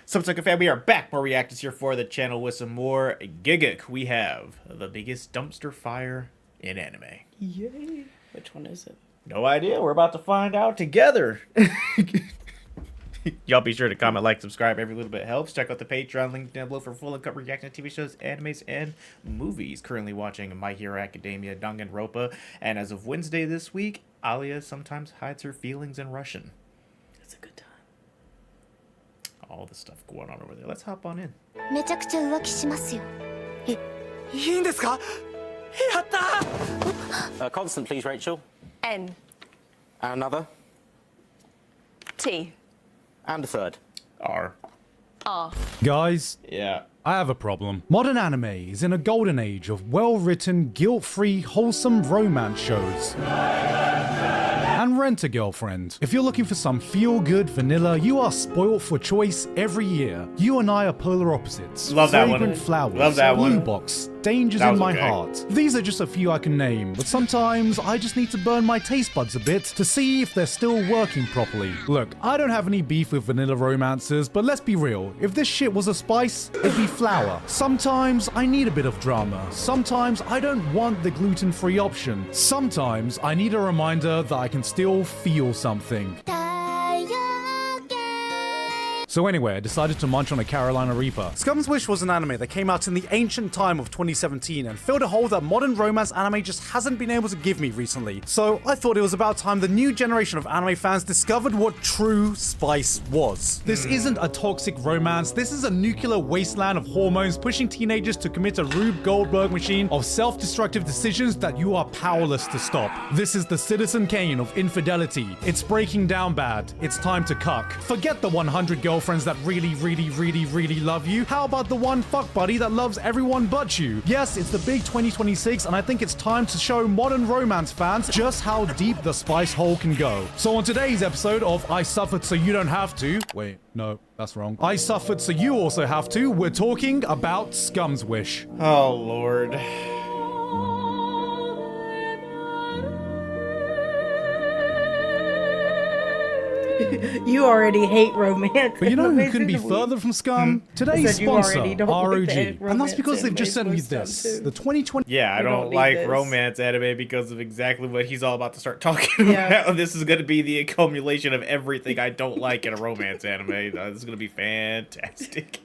Sup, fan, we are back. More reactors here for the channel with some more Gigguk. We have the biggest dumpster fire in anime. Yay. Which one is it? No idea. We're about to find out together. Y'all be sure to comment, like, subscribe. Every little bit helps. Check out the Patreon link down below for full and cut reaction to TV shows, animes, and movies. Currently watching My Hero Academia, Danganronpa, and as of Wednesday this week, Alia sometimes hides her feelings in Russian. It's a good time. All the stuff going on over there. Let's hop on in. Constant, please, Rachel. N. And another. T. And a third. R. R. Guys, Yeah. I have a problem. Modern anime is in a golden age of well-written, guilt-free, wholesome romance shows. And Rent-A-Girlfriend. If you're looking for some feel-good vanilla, you are spoilt for choice every year. You and I are polar opposites. Love that one. Fragrant flowers, Love that blue one. box, dangers That in was my okay. heart. These are just a few I can name, but sometimes I just need to burn my taste buds a bit to see if they're still working properly. Look, I don't have any beef with vanilla romances, but let's be real. If this shit was a spice, it'd be flour. Sometimes I need a bit of drama. Sometimes I don't want the gluten-free option. Sometimes I need a reminder that I can still feel something. So anyway, I decided to munch on a Carolina Reaper. Scum's Wish was an anime that came out in the ancient time of 2017 and filled a hole that modern romance anime just hasn't been able to give me recently. So I thought it was about time the new generation of anime fans discovered what true spice was. This isn't a toxic romance, this is a nuclear wasteland of hormones pushing teenagers to commit a Rube Goldberg machine of self-destructive decisions that you are powerless to stop. This is the Citizen Kane of infidelity. It's breaking down bad. It's time to cuck. Forget the 100 girlfriends that really love you. How about the one fuck buddy that loves everyone but you? Yes, it's the big 2026 and I think it's time to show modern romance fans just how deep the spice hole can go. So on today's episode of I Suffered So You Don't Have To... Wait, no, that's wrong. I Suffered So You Also Have To, we're talking about Scum's Wish. Oh, Lord. You already hate romance. But you know who animes, couldn't be didn't we? further from Scum? Today's said you sponsor, already don't ROG. like the And that's romance because they've just sent me animes this. most of The 2020... Yeah, I We don't don't need like this. romance anime because of exactly what he's all about to start talking Yeah. about. This is going to be the accumulation of everything I don't like in a romance anime. This is going to be fantastic.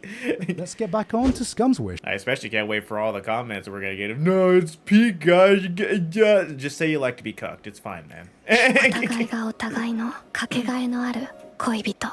Let's get back on to Scum's Wish. I especially can't wait for all the comments that we're going to get. No, it's peak, guys. Just say you like to be cucked. It's fine, man. お互いのかけがえのある恋人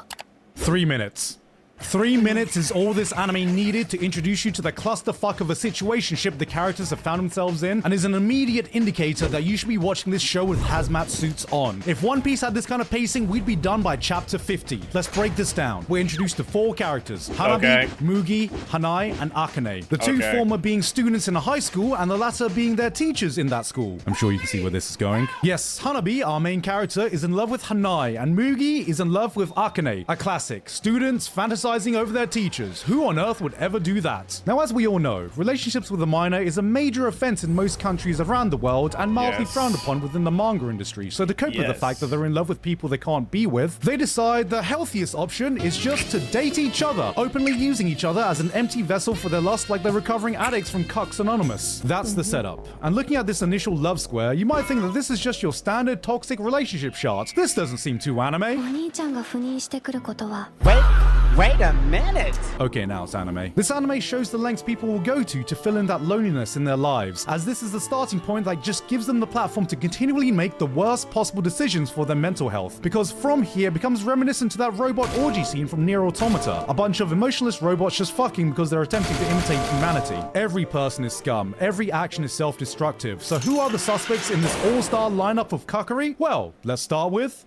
3 minutes. 3 minutes is all this anime needed to introduce you to the clusterfuck of a situationship the characters have found themselves in, and is an immediate indicator that you should be watching this show with hazmat suits on. If One Piece had this kind of pacing, we'd be done by chapter 50. Let's break this down. We're introduced to 4 characters: Hanabi, Okay. Mugi, Hanae, and Akane. The two Okay. former being students in a high school, and the latter being their teachers in that school. I'm sure you can see where this is going. Yes, Hanabi, our main character, is in love with Hanae, and Mugi is in love with Akane. A classic. Students fantasizing over their teachers. Who on earth would ever do that? Now, as we all know, relationships with a minor is a major offense in most countries around the world and mildly Yes. frowned upon within the manga industry. So to cope with the Yes. fact that they're in love with people they can't be with, they decide the healthiest option is just to date each other, openly using each other as an empty vessel for their lust like they're recovering addicts from Cucks Anonymous. That's the setup. And looking at this initial love square, you might think that this is just your standard toxic relationship chart. This doesn't seem too お anime. 兄ちゃんが赴任してくることは Wait a minute! Okay, now it's anime. This anime shows the lengths people will go to fill in that loneliness in their lives, as this is the starting point that just gives them the platform to continually make the worst possible decisions for their mental health. Because from here, it becomes reminiscent to that robot orgy scene from Nier Automata. A bunch of emotionless robots just fucking because they're attempting to imitate humanity. Every person is scum. Every action is self-destructive. So who are the suspects in this all-star lineup of cuckery? Well, let's start with...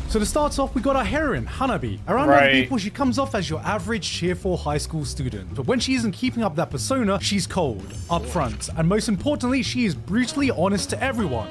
So to start off, we got our heroine, Hanabi. Around other Right. people, she comes off as your average cheerful high school student. But when she isn't keeping up that persona, she's cold, upfront, and most importantly, she is brutally honest to everyone.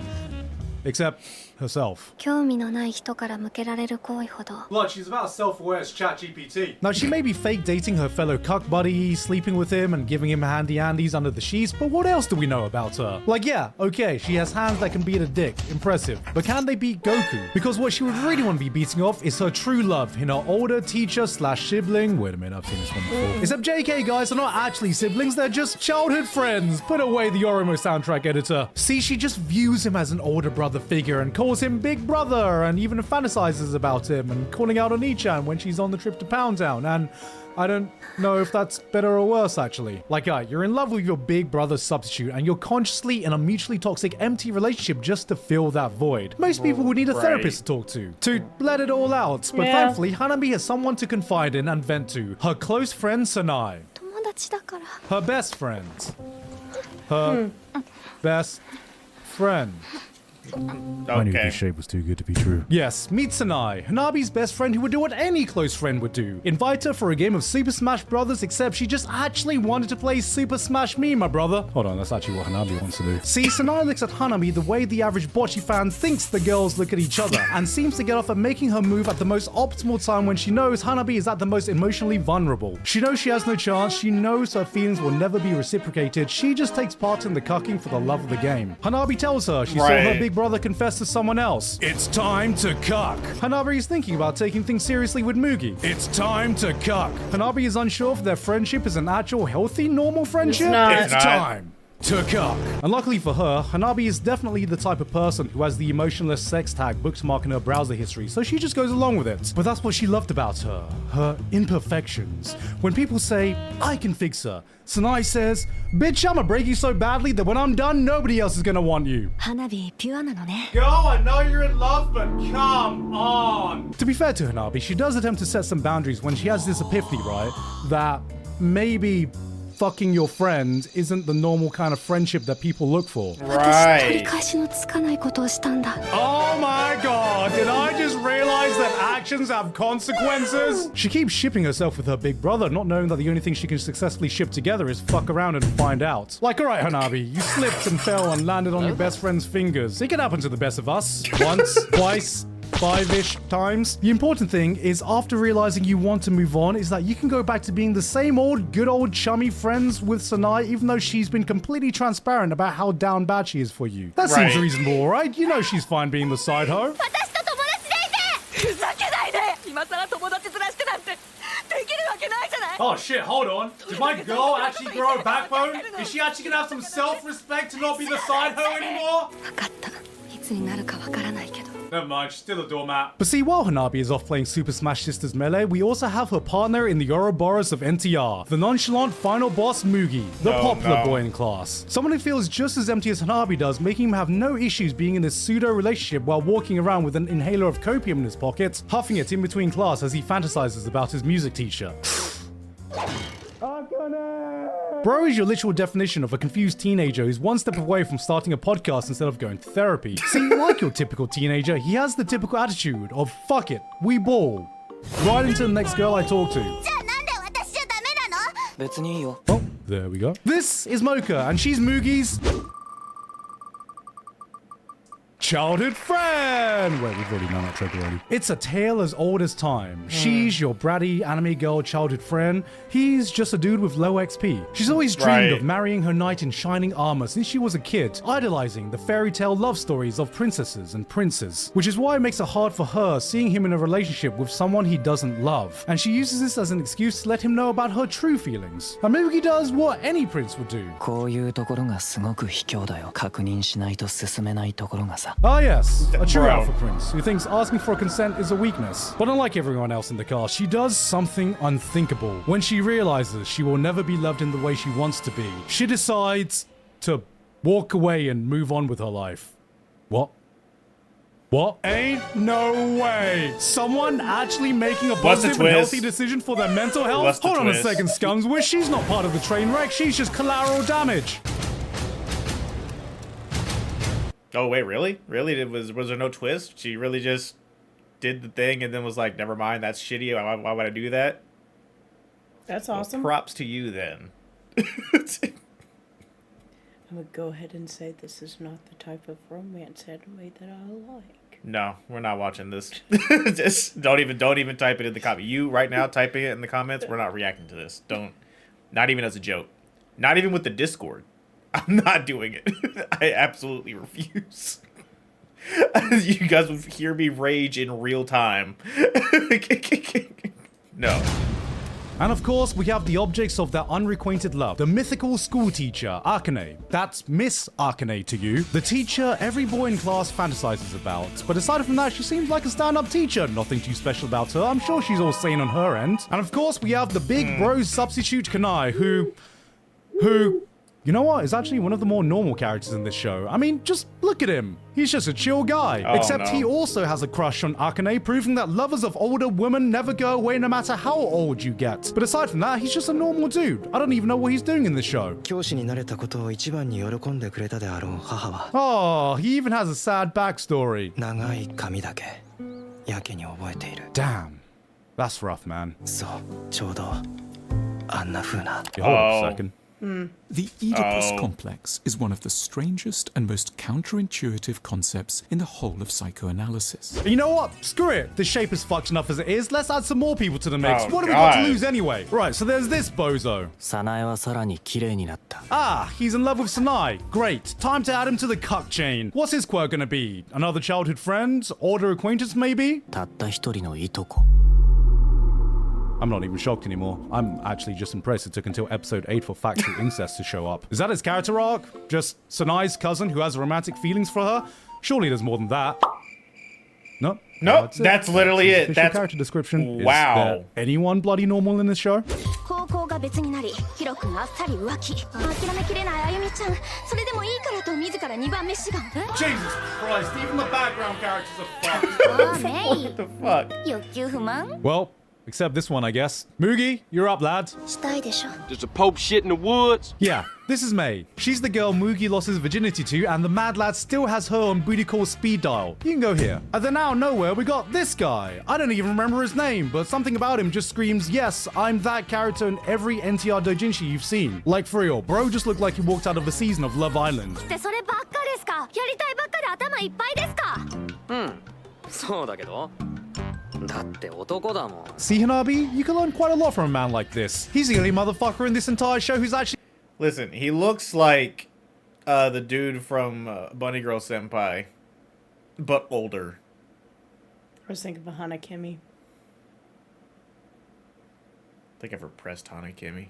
Except herself. 興味のない人から向けられる行為ほど Blood, she's about as self-aware as ChatGPT. Now, she may be fake dating her fellow cuck buddy, sleeping with him and giving him handy-andies under the sheets, but what else do we know about her? Like, yeah, okay, she has hands that can beat a dick. Impressive. But can they beat Goku? Because what she would really want to be beating off is her true love in her older teacher/sibling. Wait a minute, I've seen this one before. Except JK, guys, they're not actually siblings, they're just childhood friends. Put away the Oromo soundtrack editor. See, she just views him as an older brother figure and calls him Big Brother and even fantasizes about him and calling out on Ichan when she's on the trip to Pound Town. And I don't know if that's better or worse, actually. Like, you're in love with your big brother substitute and you're consciously in a mutually toxic, empty relationship just to fill that void. Most people would need a therapist to talk to let it all out. But thankfully, Hanabi has someone to confide in and vent to. Her close friend, Sanai. 友達だから Her best friend. Her best friend. I knew Okay. this shape was too good to be true. Yes, meet Sanai, Hanabi's best friend who would do what any close friend would do. Invite her for a game of Super Smash Brothers, except she just actually wanted to play Super Smash Me, my brother. Hold on, that's actually what Hanabi wants to do. See, Sanai looks at Hanabi the way the average bocce fan thinks the girls look at each other, and seems to get off at making her move at the most optimal time when she knows Hanabi is at the most emotionally vulnerable. She knows she has no chance, she knows her feelings will never be reciprocated, she just takes part in the cucking for the love of the game. Hanabi tells her she saw her big brother confess to someone else. It's time to cuck. Hanabi is thinking about taking things seriously with Mugi. It's time to cuck. Hanabi is unsure if their friendship is an actual healthy, normal friendship. not. It's time to cuck. And luckily for her, Hanabi is definitely the type of person who has the emotionless sex tag bookmark in her browser history, so she just goes along with it. But that's what she loved about her imperfections. When people say, I can fix her, Sanai says, bitch, I'ma break you so badly that when I'm done, nobody else is gonna want you. 花火ピュアなのね Girl, I know you're in love, but come on. To be fair to Hanabi, she does attempt to set some boundaries when she has this epiphany, right? That maybe fucking your friend isn't the normal kind of friendship that people look for. 取り Right. 返しのつかないことをしたんだ Oh my god, did I just realize that actions have consequences? She keeps shipping herself with her big brother, not knowing that the only thing she can successfully ship together is fuck around and find out. Like, alright, Hanabi, you slipped and fell and landed on your best friend's fingers. It can happen to the best of us. Once, twice, 5-ish times. The important thing is, after realizing you want to move on, is that you can go back to being the same old, good old chummy friends with Sanai, even though she's been completely transparent about how down bad she is for you. That seems Right. reasonable, right? You know she's fine being the side hoe. 私と友達でいてふざけないで今さら友達ずらしてなんてできるわけないじゃない Oh shit, hold on. Did my girl actually grow a backbone? Is she actually gonna have some self-respect to not be the side hoe anymore? 分かったいつになるかわからないけど Never mind, she's still a doormat. But see, while Hanabi is off playing Super Smash Sisters Melee, we also have her partner in the Ouroboros of NTR, the nonchalant final boss Mugi, the popular boy in class. Someone who feels just as empty as Hanabi does, making him have no issues being in this pseudo-relationship while walking around with an inhaler of copium in his pocket, huffing it in between class as he fantasizes about his music teacher. Bro is your literal definition of a confused teenager who's one step away from starting a podcast instead of going to therapy. See, like your typical teenager, he has the typical attitude of fuck it, we ball. Right into the next girl I talk to. じゃあなんで私じゃダメなの別にいいよ Oh, there we go. This is Mocha, and she's Mugi's childhood friend. Wait, we've already done that trick already. It's a tale as old as time. She's your bratty anime girl childhood friend. He's just a dude with low XP. She's always dreamed of marrying her knight in shining armor since she was a kid, idolizing the fairy tale love stories of princesses and princes, which is why it makes it hard for her seeing him in a relationship with someone he doesn't love. And she uses this as an excuse to let him know about her true feelings. And Mugi does what any prince would do. こういうところがすごく卑怯だよ。確認しないと進めないところがさ。Ah yes, a true Bro. alpha prince who thinks asking for consent is a weakness. But unlike everyone else in the cast, she does something unthinkable. When she realizes she will never be loved in the way she wants to be, she decides to walk away and move on with her life. What? What? Ain't no way. Someone actually making a What's the positive and twist? healthy decision for their mental health? What's the Hold on a twist? second, Scums. Where she's not part of the train wreck, she's just collateral damage. Oh wait, really? Really? Was there no twist? She really just did the thing and then was like, "Never mind, that's shitty. Why would I do that?" That's Well, awesome. props to you then. I'm gonna go ahead and say this is not the type of romance anime that I like. No, we're not watching this. Just don't even type it in the comment. You right now typing it in the comments. We're not reacting to this. Don't. Not even as a joke. Not even with the Discord. I'm not doing it. I absolutely refuse. You guys will hear me rage in real time. No. And of course, we have the objects of their unrequited love. The mythical school teacher, Akane. That's Miss Akane to you. The teacher every boy in class fantasizes about. But aside from that, she seems like a stand-up teacher. Nothing too special about her. I'm sure she's all sane on her end. And of course, we have the big bro substitute Kanai, who... You know what? Is actually one of the more normal characters in this show. I mean, just look at him. He's just a chill guy. Oh, Except no. he also has a crush on Akane, proving that lovers of older women never go away no matter how old you get. But aside from that, he's just a normal dude. I don't even know what he's doing in this show. 教師になれたことを一番に喜んでくれたであろう母は Oh, he even has a sad backstory. 長い髪だけやけに覚えている Damn. That's rough, man. そうちょうどあんな風な Yeah, hold on Oh. a second. The Oedipus Oh. complex is one of the strangest and most counterintuitive concepts in the whole of psychoanalysis. You know what? Screw it. The shape is fucked enough as it is. Let's add some more people to the mix. Oh, What do we got to God. lose anyway? Right, so there's this bozo. 早苗はさらに綺麗になった Ah, he's in love with Sanai. Great. Time to add him to the cuck chain. What's his quirk gonna be? Another childhood friend? Older acquaintance, maybe? たった一人のいとこ I'm not even shocked anymore. I'm actually just impressed it took until episode 8 for factual incest to show up. Is that his character arc? Just Sanai's cousin who has romantic feelings for her? Surely there's more than that. No. Nope, it. that's literally his it. official That's- character description. Wow. Is there anyone bloody normal in this show? 高校が別になりヒロ君あっさり浮気諦めきれないあゆみちゃんそれでもいいからと自ら2番目志願 Jesus Christ, even the background characters are fucked. ああメイ What the fuck? 欲求不満 Well, except this one, I guess. Mugi, you're up, lad. したいでしょ Just a Pope shit in the woods. Yeah, this is May. She's the girl Mugi lost his virginity to, and the mad lad still has her on booty call speed dial. You can go here. And then out of nowhere, we got this guy. I don't even remember his name, but something about him just screams, yes, I'm that character in every NTR doujinshi you've seen. Like for real, bro just looked like he walked out of a season of Love Island. ってそればっかですかやりたいばっかで頭いっぱいですかそうだけどだって男だもん See, Hanabi, you can learn quite a lot from a man like this. He's the only motherfucker in this entire show who's actually... Listen, he looks like the dude from Bunny Girl Senpai, but older. I was thinking of Hanabi. I think I've repressed Hana Kimmy.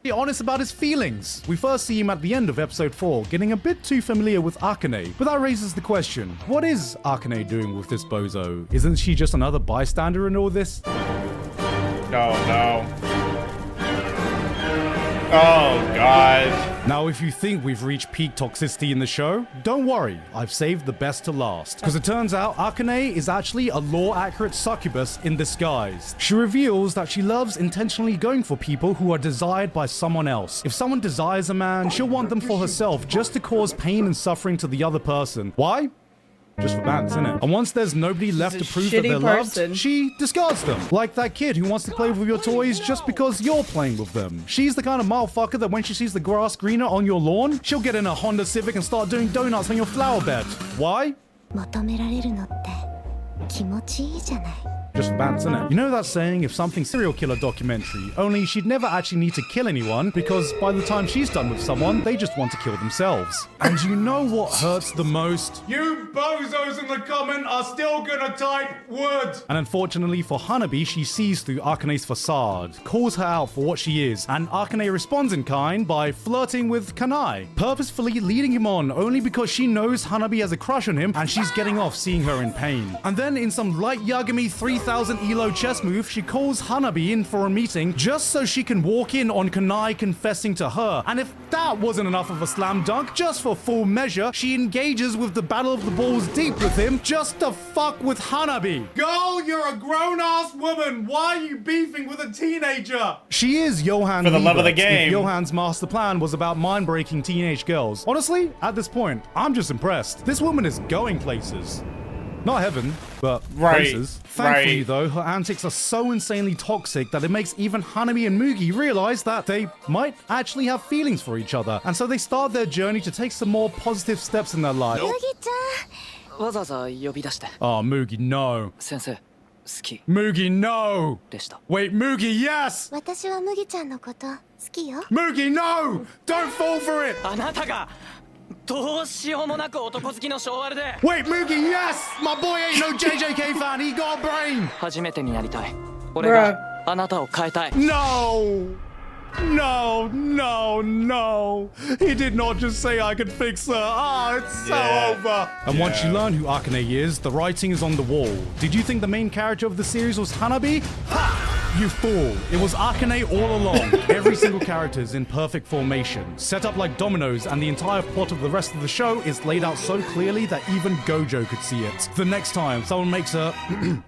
Be honest about his feelings. We first see him at the end of episode 4, getting a bit too familiar with Akane. But that raises the question, what is Akane doing with this bozo? Isn't she just another bystander in all this? No. Oh, God. Now, if you think we've reached peak toxicity in the show, don't worry, I've saved the best to last. Because it turns out Akane is actually a law-accurate succubus in disguise. She reveals that she loves intentionally going for people who are desired by someone else. If someone desires a man, she'll want them for herself just to cause pain and suffering to the other person. Why? Just for bands, innit? And once there's nobody left to She's a prove that they're shitty loved, person. she discards them. Like that kid who wants to play with your toys just because you're playing with them. She's the kind of motherfucker that when she sees the grass greener on your lawn, she'll get in a Honda Civic and start doing donuts on your flower bed. Why? 求められるのって気持ちいいじゃない Just for bands, innit? You know that saying, if something serial killer documentary, only she'd never actually need to kill anyone because by the time she's done with someone, they just want to kill themselves. And you know what hurts the most? You bozos in the comment are still gonna type wood! And unfortunately for Hanabi, she sees through Akane's facade, calls her out for what she is, and Akane responds in kind by flirting with Kanai, purposefully leading him on only because she knows Hanabi has a crush on him and she's getting off seeing her in pain. And then in some light Yagami 3000 elo chess move, she calls Hanabi in for a meeting just so she can walk in on Kanai confessing to her. And if that wasn't enough of a slam dunk, just for full measure, she engages with the Battle of the Balls deep with him just to fuck with Hanabi. Girl, you're a grown-ass woman. Why are you beefing with a teenager? She is Johan For the love of the Liebert, game. If Johan's master plan was about mind-breaking teenage girls. Honestly, at this point, I'm just impressed. This woman is going places. Not heaven, but places. Thankfully, though, her antics are so insanely toxic that it makes even Hanabi and Mugi realize that they might actually have feelings for each other. And so they start their journey to take some more positive steps in their life. Oh, Mugi, no. Mugi, no. Wait, Mugi, yes! 私は麦ちゃんのこと好きよ Mugi, no! Don't fall for it! あなたがどうしようもなく男好きの性悪で Wait, Mugi, yes! My boy ain't no JJK fan, he got a brain! 初めてになりたい俺があなたを変えたい No! No, no, no. He did not just say I could fix her. Ah, it's so over. And once you learn who Akane is, the writing is on the wall. Did you think the main character of the series was Hanabi? Ha! You fool. It was Akane all along. Every single character is in perfect formation, set up like dominoes, and the entire plot of the rest of the show is laid out so clearly that even Gojo could see it. The next time someone makes a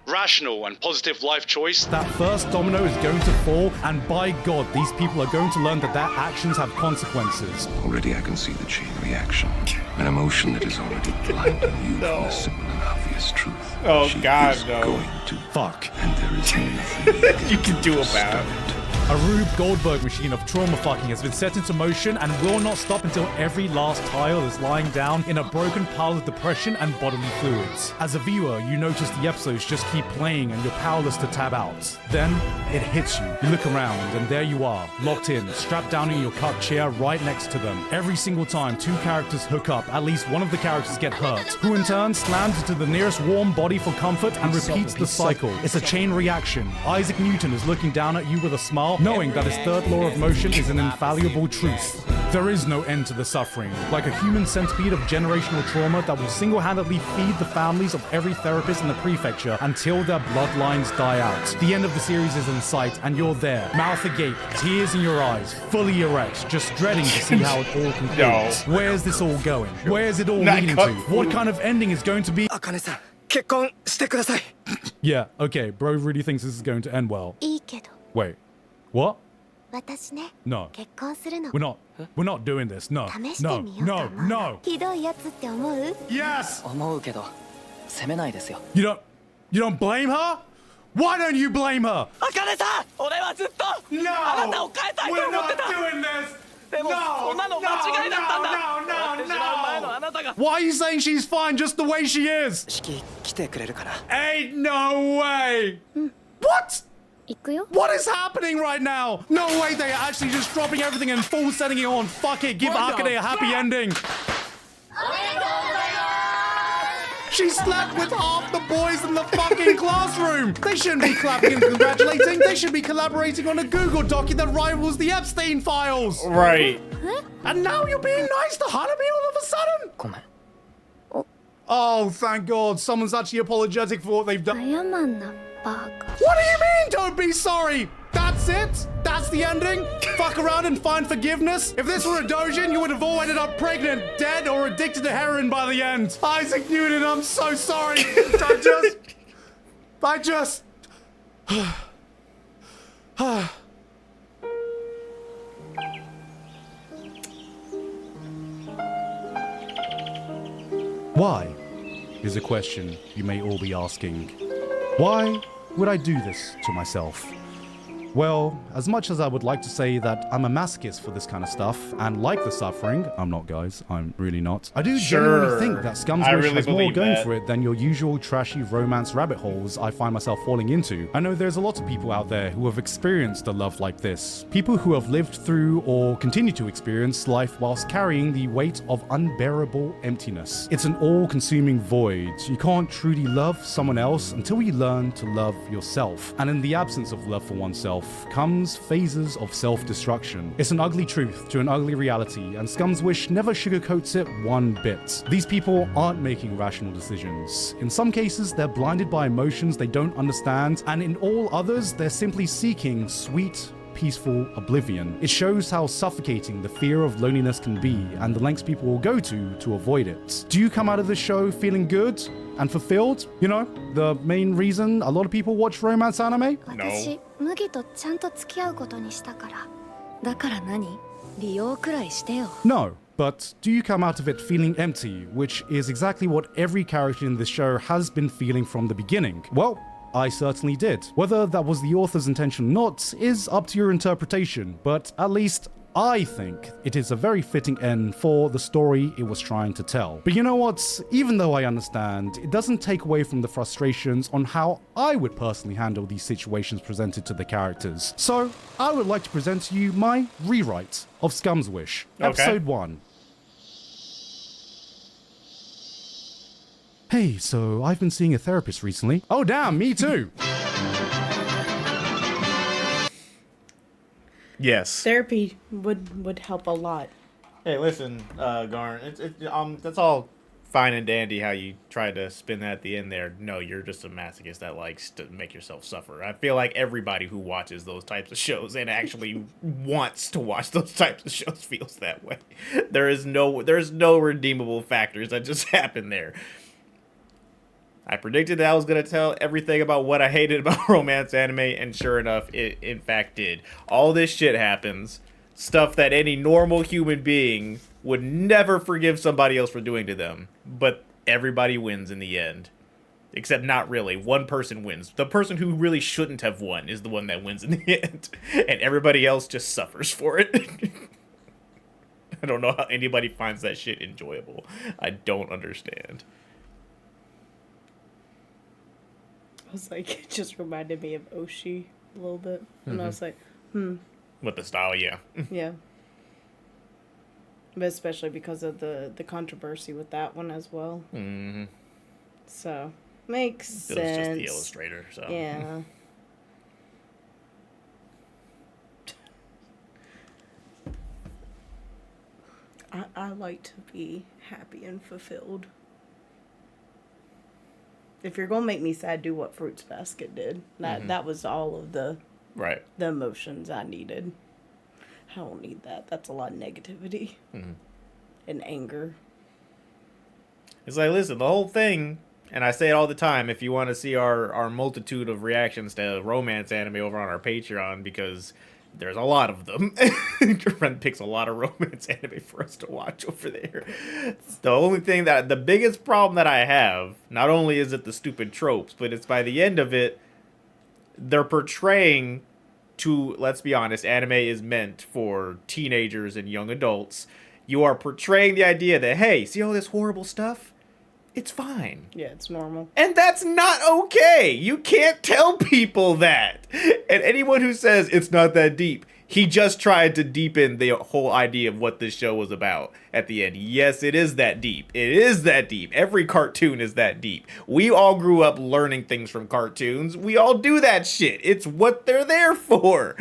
rational and positive life choice, that first domino is going to fall, and by God, these people are going to learn that their actions have consequences. Already I can see the chain reaction. An emotion that is already blinding you from the simple and obvious truth. Oh, She God, is no. going to Fuck. And there is nothing you can do about it. A Rube Goldberg machine of trauma fucking has been set into motion and will not stop until every last tile is lying down in a broken pile of depression and bodily fluids. As a viewer, you notice the episodes just keep playing and you're powerless to tab out. Then, it hits you. You look around and there you are, locked in, strapped down in your cut chair right next to them. Every single time two characters hook up, at least one of the characters get hurt, who in turn slams into the nearest warm body for comfort and repeats the cycle. It's a chain reaction. Isaac Newton is looking down at you with a smile, knowing that his third law of motion is an infallible truth. There is no end to the suffering, like a human centipede of generational trauma that will single-handedly feed the families of every therapist in the prefecture until their bloodlines die out. The end of the series is in sight, and you're there, mouth agape, tears in your eyes, fully erect, just dreading to see how it all concludes. No. Where's this all going? Where's it all leading to? What kind of ending is going to be? Akane-san, 結婚してください. Yeah, okay, bro really thinks this is going to end well. いいけど Wait, what? 私ね No. 結婚するの We're not doing this. No. 試してみようと思う No. ひどいやつって思う Yes. 思うけど責めないですよ You don't blame her? Why don't you blame her? 茜さん俺はずっと No. あなたを変えたいと We're 思って not た doing this. でもそんなの間違いだったんだ 終わってしまう前のあなたが Why are you saying she's fine just the way she is? 式来てくれるかな Ain't no way. What? 行くよ What is happening right now? No way they are actually just dropping everything and full setting it on. Fuck it, give Akane a happy ending. She slept with half the boys in the fucking classroom. They shouldn't be clapping and congratulating. They should be collaborating on a Google doc that rivals the Epstein files. Right. And now you're being nice to Hanabi all of a sudden? ごめん Oh, thank God. Someone's actually apologetic for what they've done. 謝んなバカ What do you mean, don't be sorry? That's it? That's the ending? Fuck around and find forgiveness? If this were a dojin, you would have all ended up pregnant, dead, or addicted to heroin by the end. Isaac Newton, I'm so sorry. I just... Why? Is a question you may all be asking. Why would I do this to myself? Well, as much as I would like to say that I'm a masochist for this kind of stuff and like the suffering, I'm not, guys, I'm really not. I do genuinely think that Scum's Wish has more going for it than your usual trashy romance rabbit holes I find myself falling into. I know there's a lot of people out there who have experienced a love like this. People who have lived through or continue to experience life whilst carrying the weight of unbearable emptiness. It's an all-consuming void. You can't truly love someone else until you learn to love yourself. And in the absence of love for oneself, comes phases of self-destruction. It's an ugly truth to an ugly reality, and Scum's Wish never sugarcoats it one bit. These people aren't making rational decisions. In some cases, they're blinded by emotions they don't understand, and in all others, they're simply seeking sweet, peaceful oblivion. It shows how suffocating the fear of loneliness can be, and the lengths people will go to avoid it. Do you come out of this show feeling good and fulfilled? You know, the main reason a lot of people watch romance anime? 私麦とちゃんと付き合うことにしたからだから何利用くらいしてよ No. But do you come out of it feeling empty, which is exactly what every character in this show has been feeling from the beginning? Well, I certainly did. Whether that was the author's intention or not is up to your interpretation, but at least I think it is a very fitting end for the story it was trying to tell. But you know what? Even though I understand, it doesn't take away from the frustrations on how I would personally handle these situations presented to the characters. So, I would like to present to you my rewrite of Scum's Wish, Episode 1. Hey, so I've been seeing a therapist recently. Oh damn, me too! Yes. Therapy would help a lot. Hey, listen, Garn. That's all fine and dandy how you tried to spin that at the end there. No, you're just a masochist that likes to make yourself suffer. I feel like everybody who watches those types of shows and actually wants to watch those types of shows feels that way. There's no redeemable factors that just happen there. I predicted that I was going to tell everything about what I hated about romance anime, and sure enough, it in fact did. All this shit happens. Stuff that any normal human being would never forgive somebody else for doing to them. But everybody wins in the end. Except not really. One person wins. The person who really shouldn't have won is the one that wins in the end. And everybody else just suffers for it. I don't know how anybody finds that shit enjoyable. I don't understand. I was like, it just reminded me of Oshi a little bit. And I was like, With the style, yeah. Yeah. But especially because of the controversy with that one as well. Mm-hmm. So, makes sense. It was just the illustrator, so. Yeah. I like to be happy and fulfilled. If you're gonna make me sad, do what Fruits Basket did. That was all of the emotions I needed. I don't need that. That's a lot of negativity and anger. It's like, listen, the whole thing, and I say it all the time, if you want to see our multitude of reactions to romance anime over on our Patreon, because there's a lot of them. Your friend picks a lot of romance anime for us to watch over there. The only thing the biggest problem that I have, not only is it the stupid tropes, but it's by the end of it, they're portraying to, let's be honest, anime is meant for teenagers and young adults. You are portraying the idea that, hey, see all this horrible stuff? It's fine. Yeah, it's normal. And that's not okay. You can't tell people that. And anyone who says it's not that deep, he just tried to deepen the whole idea of what this show was about at the end. Yes, it is that deep. It is that deep. Every cartoon is that deep. We all grew up learning things from cartoons. We all do that shit. It's what they're there for.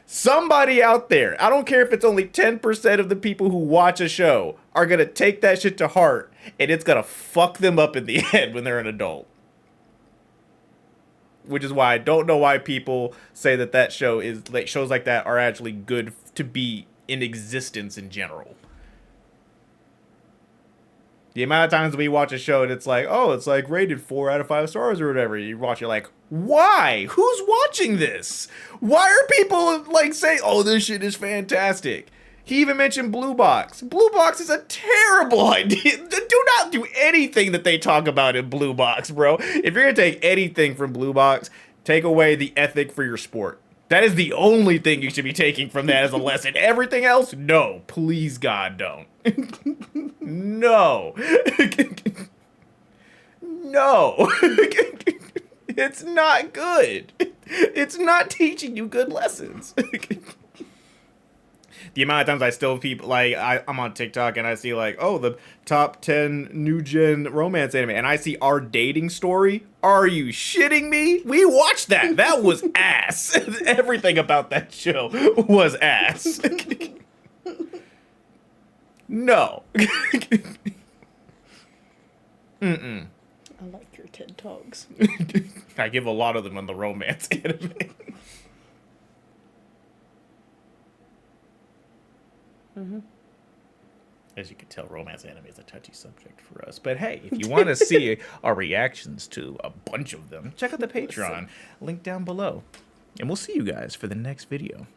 Somebody out there, I don't care if it's only 10% of the people who watch a show, are going to take that shit to heart, and it's going to fuck them up in the head when they're an adult. Which is why I don't know why people say that show is, like, shows like that are actually good to be in existence in general. The amount of times we watch a show and it's like, oh, it's like rated 4 out of 5 stars or whatever. You watch, you're like, why? Who's watching this? Why are people like saying, oh, this shit is fantastic? He even mentioned Blue Box. Blue Box is a terrible idea. Do not do anything that they talk about in Blue Box, bro. If you're going to take anything from Blue Box, take away the ethic for your sport. That is the only thing you should be taking from that as a lesson. Everything else, no. Please, God, don't. No. No. It's not good. It's not teaching you good lessons. The amount of times I still people like I'm on TikTok and I see like, oh, the top 10 new gen romance anime, and I see Our Dating Story. Are you shitting me? We watched that. That was ass. Everything about that show was ass. No. Mm-mm. I like your TED Talks. I give a lot of them on the romance anime. As you can tell, romance anime is a touchy subject for us. But hey, if you want to see our reactions to a bunch of them, check out the Patreon. Link down below. And we'll see you guys for the next video.